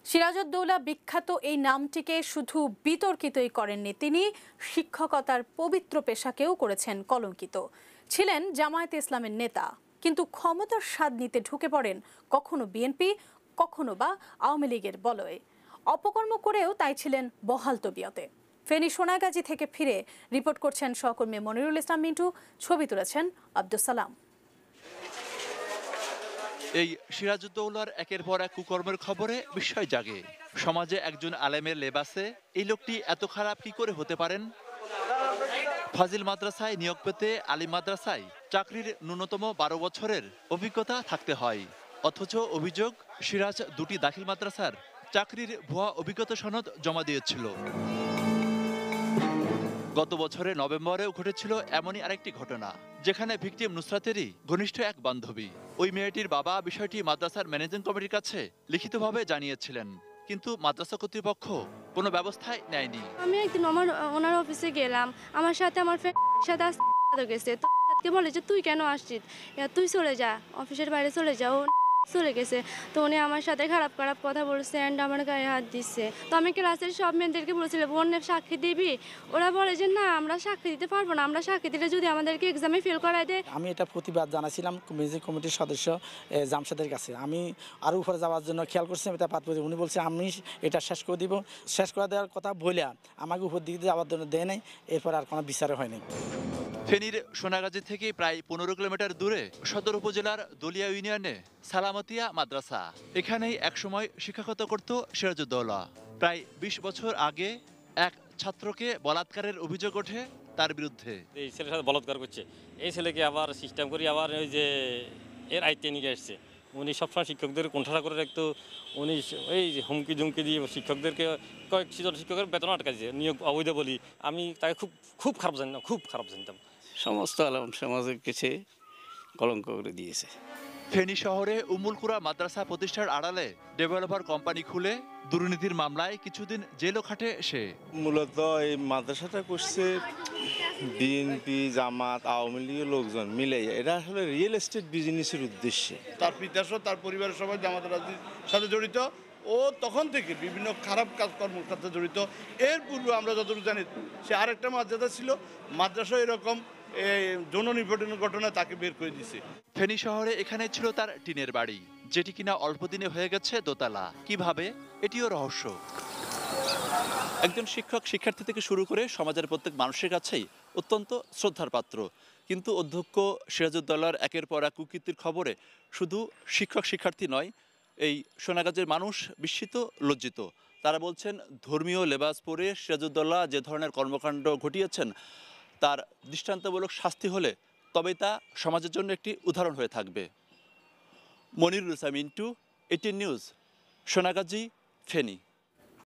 সিরাজউদ্দৌলা বিখ্যাত এই নামটিকে শুধু বিতর্কিতই করেননি, তিনি শিক্ষকতার পবিত্র পেশাকেও করেছেন কলঙ্কিত। ছিলেন জামায়াতে ইসলামের নেতা, কিন্তু ক্ষমতার স্বাদ নিতে ঢুকে পড়েন কখনো বিএনপি, কখনো বা আওয়ামী লীগের বলয়ে। অপকর্ম করেও তাই ছিলেন বহাল তবিয়তে। ফেনী সোনাগাজী থেকে ফিরে রিপোর্ট করছেন সহকর্মী মনিরুল ইসলাম মিন্টু, ছবি তুলেছেন আব্দুস সালাম। এই সিরাজউদ্দৌলার একের পর এক কুকর্মের খবরে বিস্ময় জাগে। সমাজে একজন আলেমের লেবাসে এই লোকটি এত খারাপ কি করে হতে পারেন? ফাজিল মাদ্রাসায় নিয়োগ পেতে আলিম মাদ্রাসায় চাকরির ন্যূনতম 12 বছরের অভিজ্ঞতা থাকতে হয়। অথচ অভিযোগ, সিরাজ দুটি দাখিল মাদ্রাসার চাকরির ভুয়া অভিজ্ঞতা সনদ জমা দিয়েছিল। গত বছরের নভেম্বরেও ঘটেছিল এমনই আরেকটি ঘটনা, যেখানে ভিকটিম নুসরাতেরই ঘনিষ্ঠ এক বান্ধবী। ওই মেয়েটির বাবা বিষয়টি মাদ্রাসার ম্যানেজিং কমিটির কাছে লিখিতভাবে জানিয়েছিলেন, কিন্তু মাদ্রাসা কর্তৃপক্ষ কোনো ব্যবস্থাই নেয়নি। আমি একদিন ওনার অফিসে গেলাম, আমার সাথে আমার সাথে গেছে, তো বলে যে তুই কেন আসছিস, তুই চলে যা, অফিসের বাইরে চলে যাও। চলে গেছে, তো উনি আমার সাথে খারাপ খারাপ কথা বলছে অ্যান্ড আমার গায়ে হাত দিচ্ছে। তো আমি ক্লাসের সব মেয়েদেরকে বলেছিলাম বোনের সাক্ষী দিবি, ওরা বলে যে না আমরা সাক্ষী দিতে পারবো না, আমরা সাক্ষী দিলে যদি আমাদেরকে এক্সামে ফেল করায় দেয়। আমি এটা প্রতিবাদ জানাছিলাম ম্যানেজিং কমিটির সদস্য জামশেদের কাছে। আমি আরও উপরে যাওয়ার জন্য খেয়াল করছিলাম, এটা পাত উনি বলছে আমি এটা শেষ করে দিব। শেষ করে দেওয়ার কথা বলে আমাকে উপর দিকে যাওয়ার জন্য দেয় নাই, এরপর আর কোনো বিচারে হয়নি। ফেনীর সোনাগাজী থেকে প্রায় 15 কিলোমিটার দূরে সদর উপজেলার দলিয়া ইউনিয়নে সালামতিয়া মাদ্রাসা। এখানেই একসময় শিক্ষকতা করত সিরাজউদ্দৌলা। প্রায় 20 বছর আগে এক ছাত্রকে বলাৎকারের অভিযোগ ওঠে তার বিরুদ্ধে। এই ছেলের সাথে বলাৎকার করছে, এই ছেলেকে আবার সিস্টেম করে আবার ওই যে এর আয়ত্তে নিয়ে আসছে। উনি সবসময় শিক্ষকদের কোণঠাসা করে রাখতো। উনি এই হুমকি ঝুমকি দিয়ে শিক্ষকদেরকে কয়েকজন শিক্ষকের বেতন আটকা দিয়েছে, নিয়োগ অবৈধ বলি। আমি তাকে খুব খারাপ জানতাম, খুব খারাপ জানতাম। সমস্ত আলেম সমাজের কাছে কলঙ্ক করে দিয়েছে। ফেনী শহরে উম্মুল কুরা মাদ্রাসা প্রতিষ্ঠার আড়ালে ডেভেলপার কোম্পানি খুলে দুর্নীতির মামলায় কিছুদিন জেলও খাটে সে। মূলত এই মাদ্রাসাটা করছে বিএনপি, জামাত, আওয়ামী লীগের লোকজন মিলে। এটা আসলে রিয়েল এস্টেট বিজনেসের উদ্দেশ্যে। তার পিতাসহ তার পরিবারের সবাই জামাত রাজনীতির সাথে জড়িত। ও তখন থেকে বিভিন্ন খারাপ কাজকর্মের সাথে জড়িত। এর পূর্বে আমরা যতটুকু জানি সে আরেকটা মাদ্রাসা ছিল, মাদ্রাসা এরকম যৌন নিপীড়নের ঘটনা তাকে বের করে দিছে। ফেনী শহরে এখানে ছিল তার টিনের বাড়ি, যেটি কিনা অল্প দিনে হয়ে গেছে দোতলা। কিভাবে, এটিও রহস্য। একজন শিক্ষক শিক্ষার্থী থেকে শুরু করে সমাজের প্রত্যেক মানুষের কাছেই অত্যন্ত শ্রদ্ধার পাত্র, কিন্তু অধ্যক্ষ সিরাজউদ্দৌলার একের পর এক কুকীর্তির খবরে শুধু শিক্ষক শিক্ষার্থী নয়, এই সোনাগাজীর মানুষ বিস্মিত, লজ্জিত। তারা বলছেন ধর্মীয় লেবাস পরে সিরাজউদ্দৌলা যে ধরনের কর্মকাণ্ড ঘটিয়েছেন তার দৃষ্টান্তমূলক শাস্তি হলে তবেই তা সমাজের জন্য একটি উদাহরণ হয়ে থাকবে। মনিরুল ইসলাম মিন্টু, 18 নিউজ, সোনাগাজী, ফেনী।